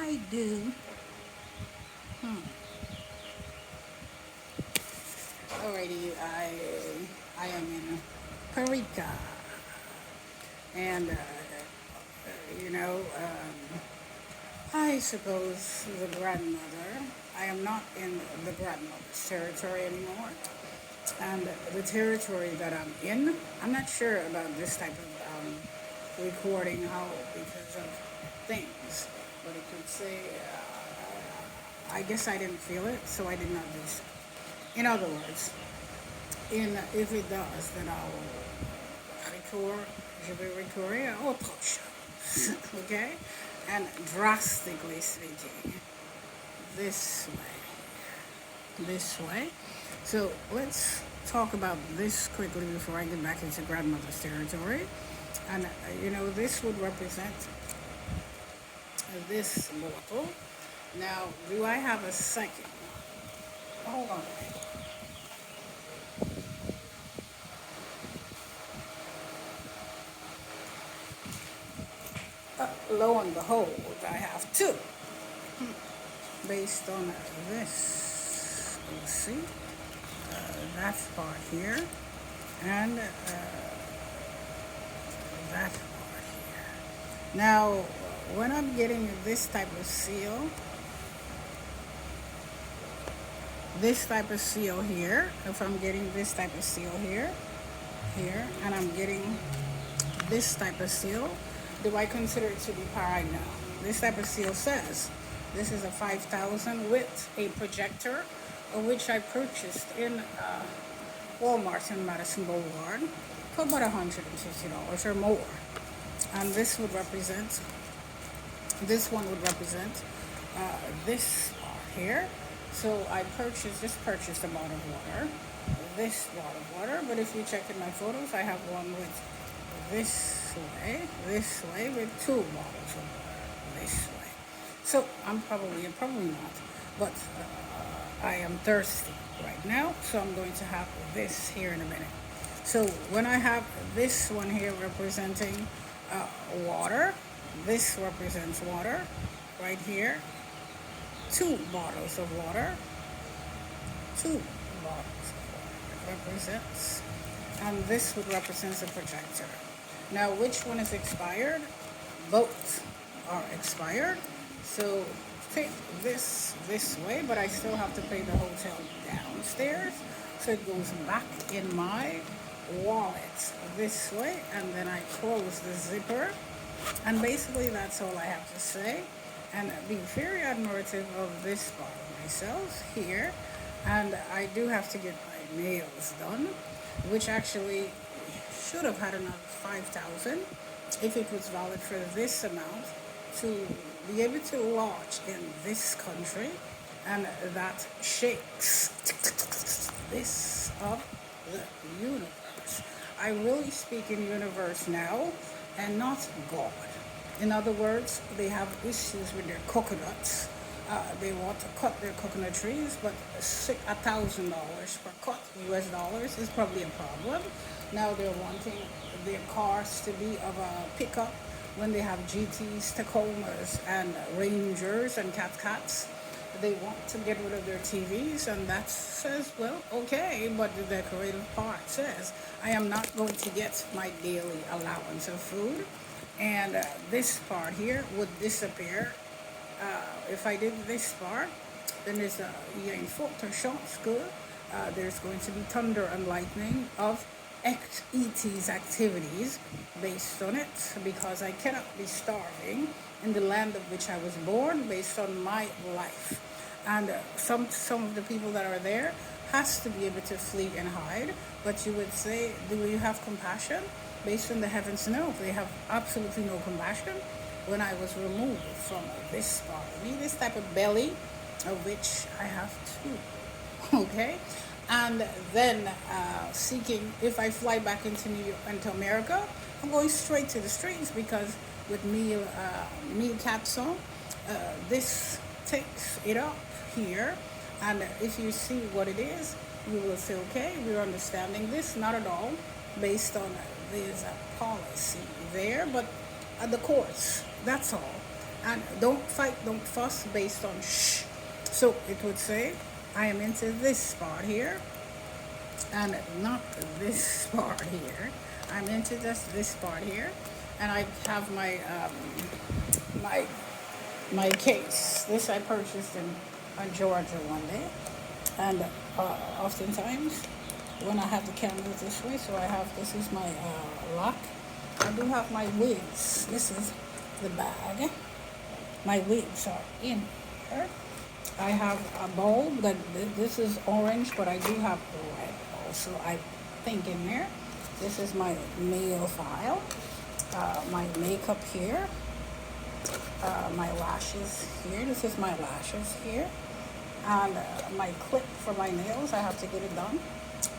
I do. Alrighty, I am in Parika, and you know, I suppose the grandmother. I am not in the grandmother's territory anymore, and the territory that I'm in, I'm not sure about this type of recording how because of things, but it could say. I guess I didn't feel it, so I did not do so. In other words, in if it does, then I'll record, je vais recorder autre chose, okay? And drastically speaking, this way. So let's talk about this quickly before I get back into grandmother's territory. And this would represent this bottle. Now, do I have a second? Hold on. Lo and behold, I have two based on this. Let's see, that part here and that part here. Now, when I'm getting this type of seal, here, if I'm getting this type of seal here, and I'm getting this type of seal, do I consider it to be pyrite now? This type of seal says this is a 5,000 with a projector, which I purchased in Walmart in Madison Boulevard for about $150 or more. And this one would represent this here. So I just purchased a bottle of water, this bottle of water. But if you check in my photos, I have one with this way with two bottles of water this way. So I'm probably not, but I am thirsty right now, so I'm going to have this here in a minute. So when I have this one here representing water, this represents water right here. Two bottles of water represents, and this would represent the projector. Now, which one is expired? Both are expired. So take this way, but I still have to pay the hotel downstairs. So it goes back in my wallet this way, and then I close the zipper. And basically that's all I have to say. And be very admirative of this bottle myself here. And I do have to get my nails done, which actually should have had another 5,000 if it was valid for this amount to be able to lodge in this country, and that shakes this of the universe. I really speak in universe now and not God. In other words, they have issues with their coconuts. They want to cut their coconut trees, but $1,000 per cut US dollars is probably a problem. Now they're wanting their cars to be of a pickup when they have GTs, Tacomas, and Rangers and Cats. They want to get rid of their TVs, and that says, well, okay, but the decorative part says, I am not going to get my daily allowance of food, and this part here would disappear. If I did this part, then there's il y a une forte chance que there's going to be thunder and lightning of ET's activities based on it, because I cannot be starving in the land of which I was born based on my life. And some of the people that are there has to be able to flee and hide. But you would say, do you have compassion? Based on the heavens, no. They have absolutely no compassion. When I was removed from this body, this type of belly, of which I have two, okay? And then seeking, if I fly back into into America, I'm going straight to the streets, because with meal capsule, this takes it up here, and if you see what it is, you will say, okay, we're understanding this, not at all based on this policy there, but the courts, that's all. And don't fight, don't fuss based on shh. So it would say, I am into this part here and not this part here. I'm into this part here, and I have my my case. This I purchased in Georgia one day, and oftentimes when I have the candles this way, so I have this is my lock. I do have my wigs. This is the bag. My wigs are in here. I have a bulb that this is orange, but I do have red also. I think in there. This is my nail file. My makeup here. My lashes here. This is my lashes here. And my clip for my nails. I have to get it done.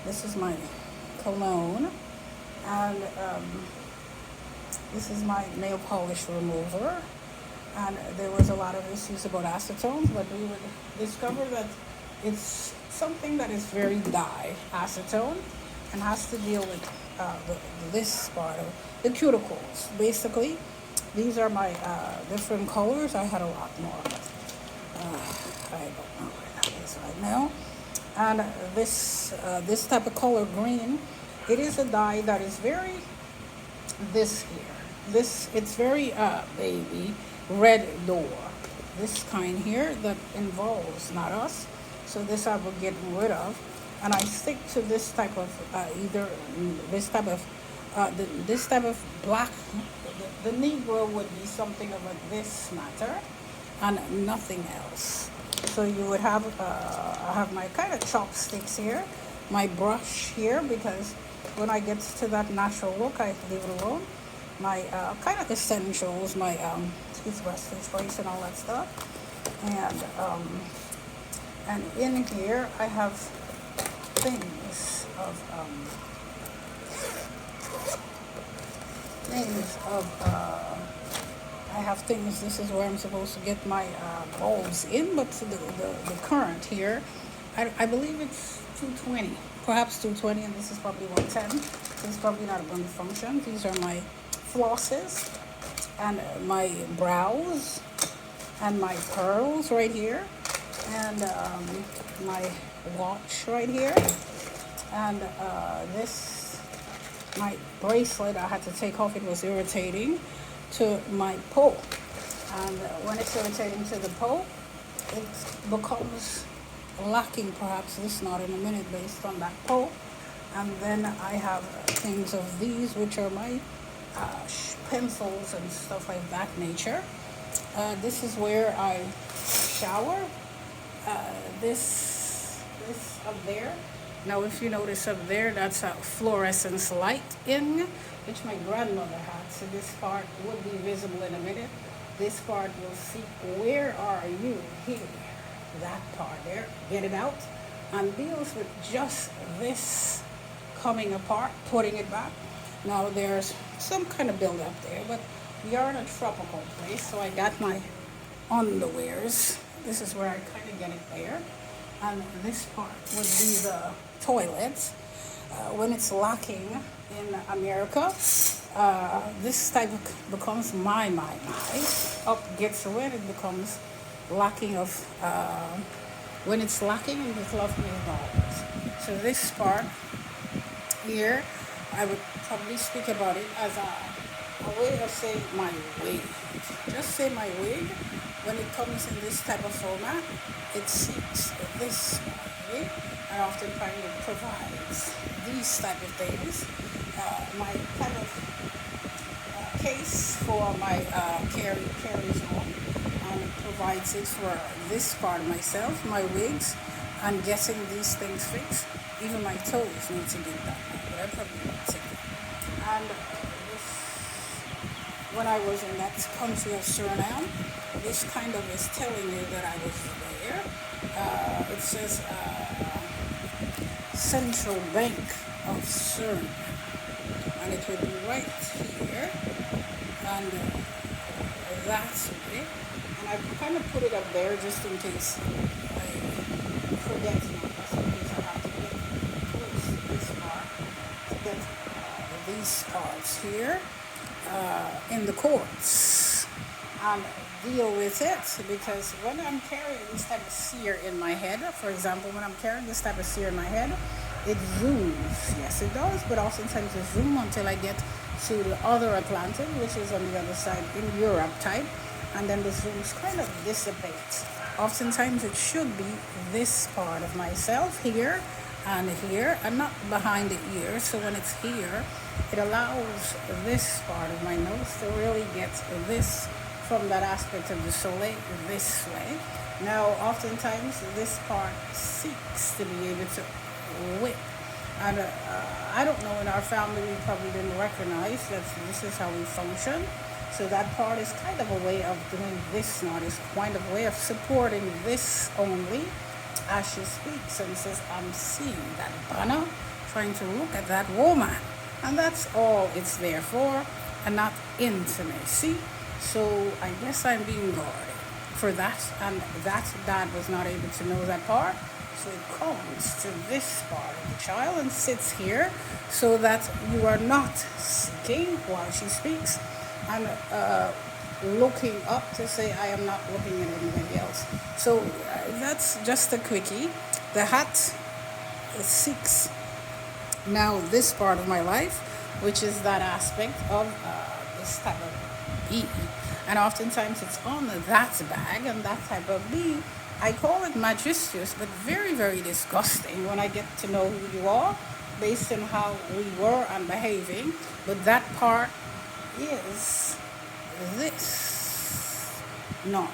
This is my cologne. And this is my nail polish remover. And there was a lot of issues about acetone, but we would discover that it's something that is very dye, acetone, and has to deal with this part of the cuticles. Basically, these are my different colors. I had a lot more, but I don't know where that is right now. And this type of color, green, it is a dye that is very, this here. It's very baby red door. This kind here that involves not us. So this I will get rid of, and I stick to this type of either this type of this type of black. The Negro would be something of this matter, and nothing else. So you would have I have my kind of chopsticks here, my brush here, because when I get to that natural look, I leave it alone. My kind of essentials, my toothbrush, toothpaste, and all that stuff, and in here I have things of I have things. This is where I'm supposed to get my bulbs in, but the current here, I believe it's 220, perhaps 220, and this is probably 110. So it's probably not going to function. These are my flosses and my brows and my pearls right here, and my watch right here, and this my bracelet I had to take off. It was irritating to my pole, and when it's irritating to the pole, it becomes lacking. Perhaps this knot in a minute based on that pole. And then I have things of these, which are my pencils and stuff like that nature. This is where I shower. This up there. Now, if you notice up there, that's a fluorescence light in, which my grandmother had. So this part would be visible in a minute. This part you'll see. Where are you? Here. That part there. Get it out. And deals with just this coming apart, putting it back. Now there's some kind of build up there, but we are in a tropical place, so I got my underwears. This is where I kind of get it there. And this part would be the toilets. When it's lacking in America, this type becomes my. Up gets red, it becomes lacking of, when it's lacking, it is love me dollars. So this part here, I would probably speak about it as a way of saying my wig. Just say my wig. When it comes in this type of format, it seeks this wig, and oftentimes it provides these type of things. My kind of case for my carries on, and it provides it for this part of myself, my wigs, and getting these things fixed. Even my toes need to get that, but I probably won't take it. And this, when I was in that country of Suriname, this kind of is telling you that I was there. It says Central Bank of Suriname, and it would be right here, and that's it. And I kind of put it up there just in case I forget. These parts here in the courts. and deal with it, because when I'm carrying this type of sear in my head, for example, when I'm carrying this type of sear in my head, it zooms. Yes, it does, but oftentimes it zooms until I get to the other Atlantic, which is on the other side in Europe type, and then the zooms kind of dissipate. Oftentimes it should be this part of myself here and not behind the ear. So when it's here, it allows this part of my nose to really get this from that aspect of the soleil this way. Now, oftentimes this part seeks to be able to whip. And I don't know, in our family we probably didn't recognize that this is how we function. So that part is kind of a way of doing this now. It's kind of a way of supporting this only as she speaks and says, I'm seeing that banner, trying to look at that woman. And that's all it's there for, and not intimacy. So I guess I'm being guarded for that, and that dad was not able to know that part. So it comes to this part of the child and sits here so that you are not seeking while she speaks and looking up to say, I am not looking at anybody else. So that's just a quickie. The hat seeks now this part of my life, which is that aspect of this type of bee. And oftentimes it's on that bag, and that type of bee, I call it majestuous, but very, very disgusting when I get to know who you are based on how we were and behaving. But that part is this not.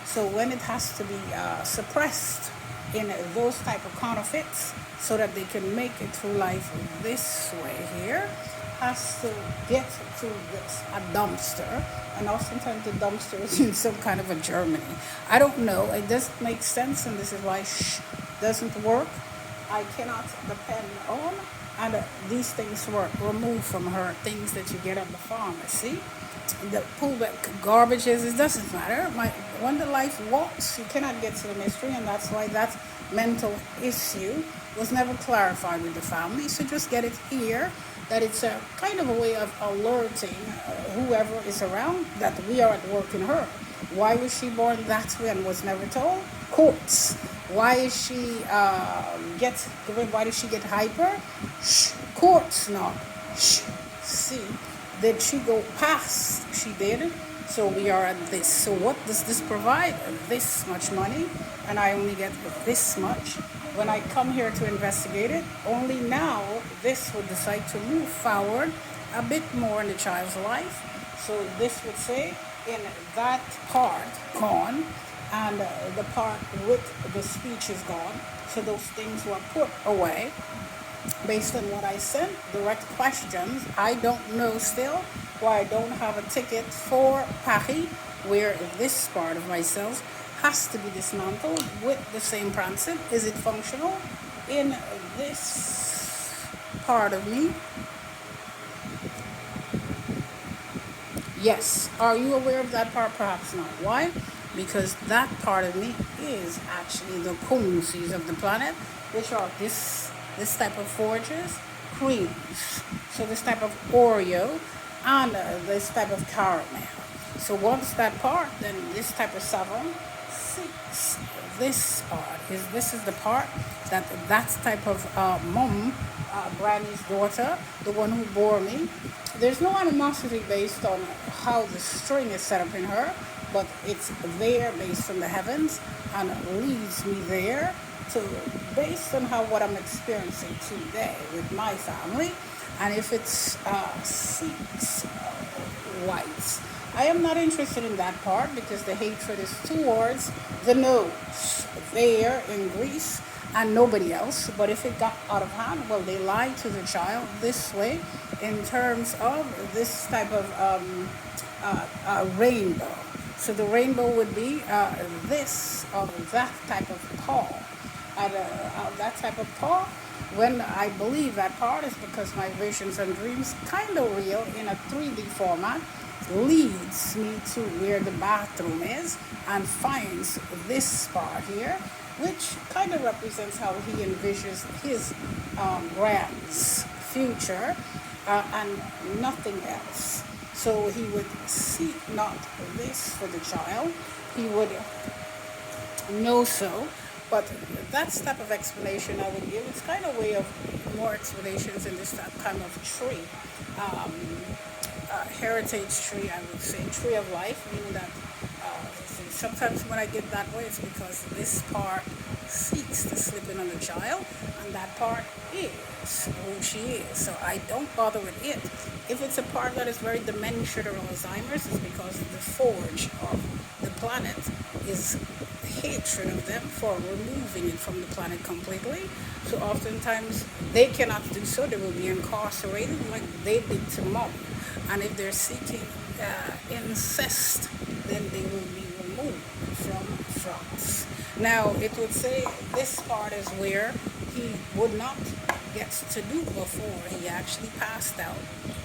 So when it has to be suppressed in those type of counterfeits so that they can make it through life this way here, has to get to this, a dumpster, and oftentimes the dumpster is in some kind of a Germany. I don't know, it doesn't make sense, and this is why doesn't work. I cannot depend on, and these things were removed from her, things that you get at the pharmacy. The pullback garbages, it doesn't matter. When the life walks, you cannot get to the mystery, and that's why that mental issue was never clarified with the family. So just get it here, that it's a kind of a way of alerting whoever is around that we are at work in her. Why was she born that way and was never told? Courts. Why is she why did she get hyper? Courts now. See, did she go past? She did. So we are at this. So what does this provide? This much money, and I only get this much. When I come here to investigate it, only now this would decide to move forward a bit more in the child's life. So this would say, in that part gone, and the part with the speech is gone. So those things were put away based on what I sent. Direct questions. I don't know still why I don't have a ticket for Paris, where this part of myself has to be dismantled with the same principle. Is it functional in this part of me? Yes. Are you aware of that part? Perhaps not. Why? Because that part of me is actually the currencies of the planet, which are this type of forges, creams. So this type of Oreo and this type of caramel. So once that part, then this type of savon, this part is the part that type of mom, Granny's daughter, the one who bore me. There's no animosity based on how the string is set up in her, but it's there based on the heavens and leads me there to based on what I'm experiencing today with my family. And if it's six whites, I am not interested in that part because the hatred is towards the nose there in Greece and nobody else. But if it got out of hand, well, they lied to the child this way in terms of this type of rainbow. So the rainbow would be this or that type of paw. And that type of paw, when I believe that part is because my visions and dreams kind of real in a 3D format, leads me to where the bathroom is and finds this part here, which kind of represents how he envisions his grand's future and nothing else. So he would seek not this for the child. He would know so. But that's type of explanation I would give. It's kind of way of more explanations in this kind of tree. Um, Heritage tree, I would say, tree of life, meaning that sometimes when I get that way, it's because this part seeks to slip in on the child, and that part is who she is. So I don't bother with it. If it's a part that is very dementia or Alzheimer's, it's because the forge of the planet is hatred of them for removing it from the planet completely. So oftentimes they cannot do so. They will be incarcerated like they did to mom. And if they're seeking incest, then they will be removed from France. Now, it would say this part is where he would not get to do before he actually passed out.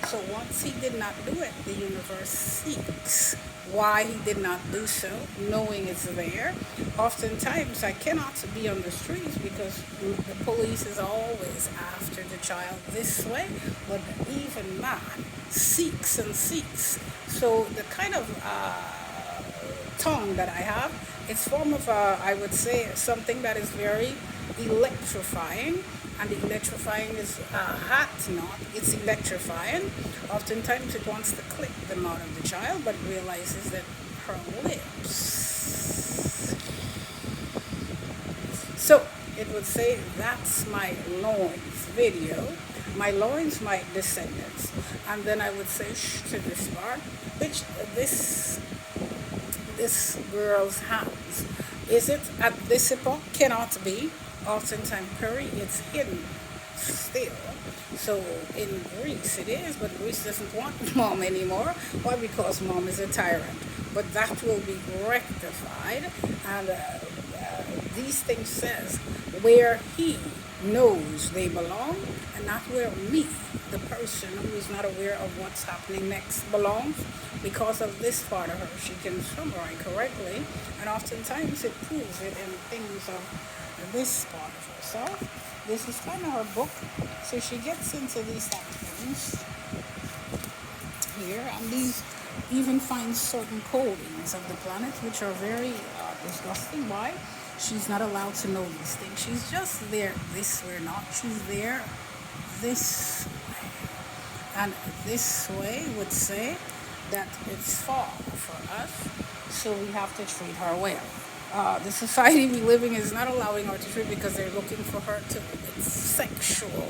So once he did not do it, the universe seeks why he did not do so, knowing it's there. Oftentimes, I cannot be on the streets because the police is always after the child this way, but even man seeks and seeks. So the kind of tongue that I have, it's form of, I would say, something that is very electrifying. And the electrifying is hot, not. It's electrifying. Oftentimes it wants to clip the mouth of the child, but realizes that her lips. So it would say that's my loins video. My loins, my descendants. And then I would say shh to this part, which this girl's hands. Is it at this epoch? Cannot be. Oftentimes Peri, it's hidden still. So in Greece it is, but Greece doesn't want mom anymore. Why? Because mom is a tyrant. But that will be rectified, and these things says where he knows they belong, and not where me, the person who is not aware of what's happening next, belongs. Because of this part of her, she can summarize correctly, and oftentimes it proves it in things of this part of herself. This is kind of her book, so she gets into these type of things here, and these even find certain codings of the planet which are very disgusting. Why? She's not allowed to know these things. She's just there this way, not. She's there this way, and this way would say that it's far for us, so we have to treat her well. The society we living is not allowing her to treat because they're looking for her to, it's sexual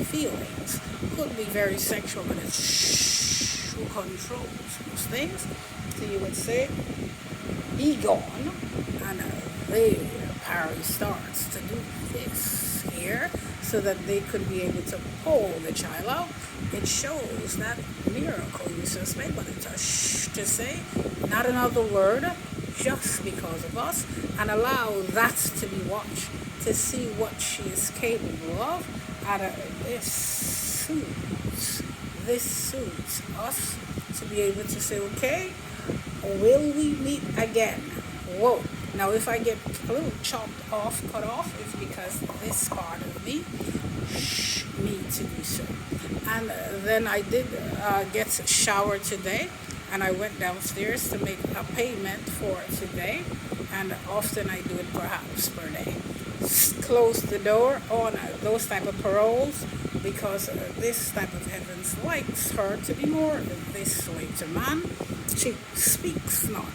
feelings. Could be very sexual, but it's who controls those things. So you would say, be gone, and there Paris starts to do this here so that they could be able to pull the child out. It shows that miracle you suspect, but it's a shh to say, not another word, just because of us, and allow that to be watched to see what she is capable of. And this suits us to be able to say, okay, will we meet again? Whoa. Now if I get a little chopped off, cut off, it's because this part of me need to do so. And then I did get showered today, and I went downstairs to make a payment for today, and often I do it perhaps per day. Close the door on those type of paroles, because this type of heavens likes her to be more this way to man. She speaks not.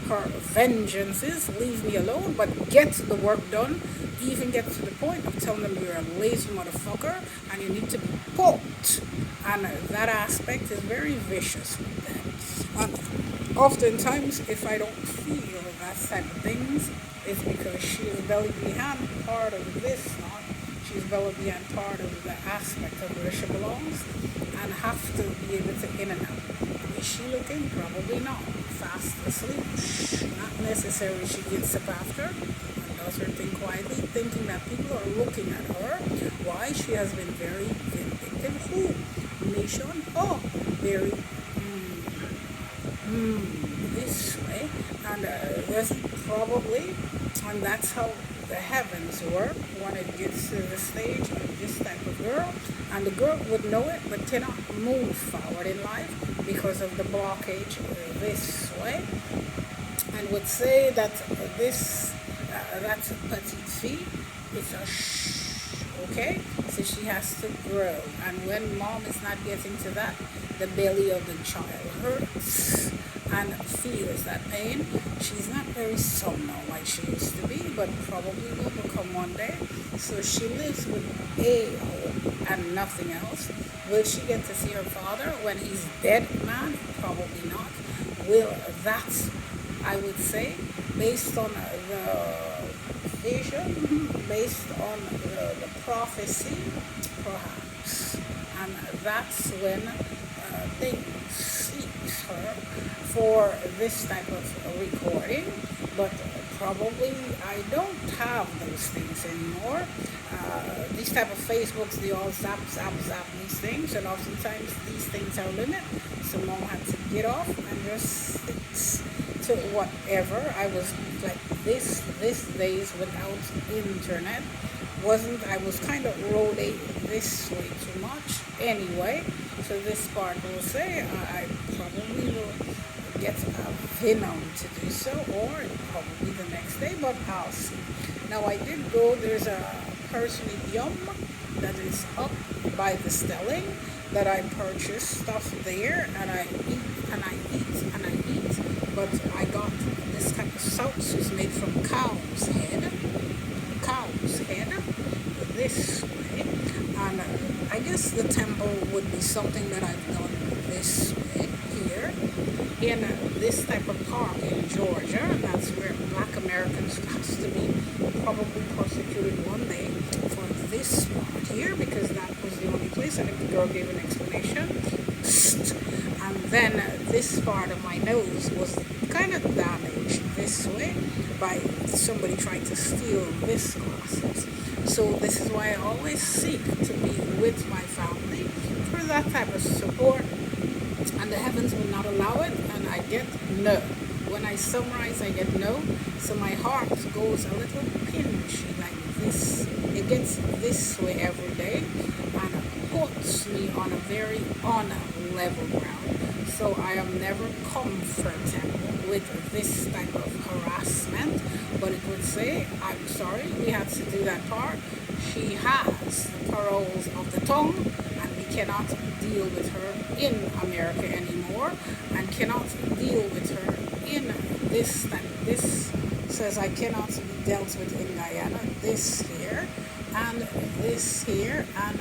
Her vengeance is leave me alone, but get the work done. Even get to the point of telling them you're a lazy motherfucker and you need to be poked. And that aspect is very vicious with them. And oftentimes, if I don't feel that type of things, it's because she is belly behind part of this, not. She's belly behind part of the aspect of where she belongs, and have to be able to in and out. Is she looking? Probably not. Fast asleep? Not necessarily. She gets up after and does her thing quietly, thinking that people are looking at her. Why? She has been very vindictive. Who? Nation? Oh, very this way. And there's probably, and that's how the heavens work when it gets to the stage of this type of girl, and the girl would know it but cannot move forward in life because of the blockage this way, and would say that this that's a petite fille, it's a shh, okay? So she has to grow, and when mom is not getting to that, the belly of the child hurts and feels that pain. She's not very strong now like she used to be, but probably will become one day. So she lives with a hope and nothing else. Will she get to see her father when he's dead, man? Probably not. Will that, I would say, based on the vision, based on the prophecy, perhaps. And that's when they seek her for this type of recording, but probably I don't have those things anymore. These type of Facebooks, they all zap, zap, zap these things, and oftentimes these things are limited. So mom had to get off and just stick to whatever. I was like this days without internet. I was kind of rolling this way too much anyway. So this part will say I probably will get a venom to do so, or probably the next day, but I'll see. Now I did go, there's a personidium that is up by the Stelling that I purchased stuff there, and I eat and I eat and I eat, but I got this type of sauce is made from cow's head, this way, and I guess the temple would be something that I've done this way here in this type of park in Georgia, and that's where black Americans has to be probably prosecuted one day for this part here, because that was the only place. I think the girl gave an explanation. And then this part of my nose was kind of damaged this way by somebody trying to steal this glasses. So this is why I always seek to be with my family for that type of support, and the heavens will not allow it, and I get no. When I summarize, I get no. So my heart goes a little pinchy like this. It gets this way every day and puts me on a very unlevel ground. So I am never comfortable with this type of harassment. But it would say, I'm sorry, we had to do that part. She has the paroles of the tongue, and we cannot deal with her in America anymore, and cannot deal with her in this type. This says I cannot be dealt with in Guyana. This here, and this here, and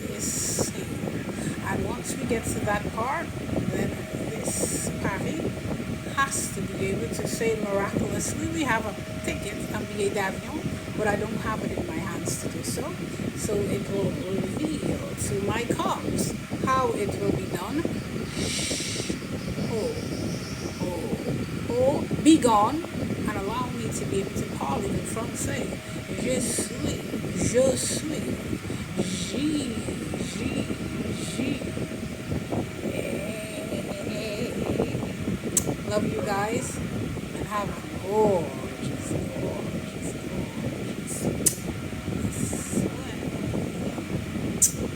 this here. And once we get to that part, then this Paris has to be able to say miraculously, we have a ticket, a billet d'avion, but I don't have it in my hands to do so. So it will reveal to my cubs how it will be done. Be gone, and allow me to be able to call it in Francais. Je suis, J. Love you guys, and have a gorgeous, gorgeous, gorgeous.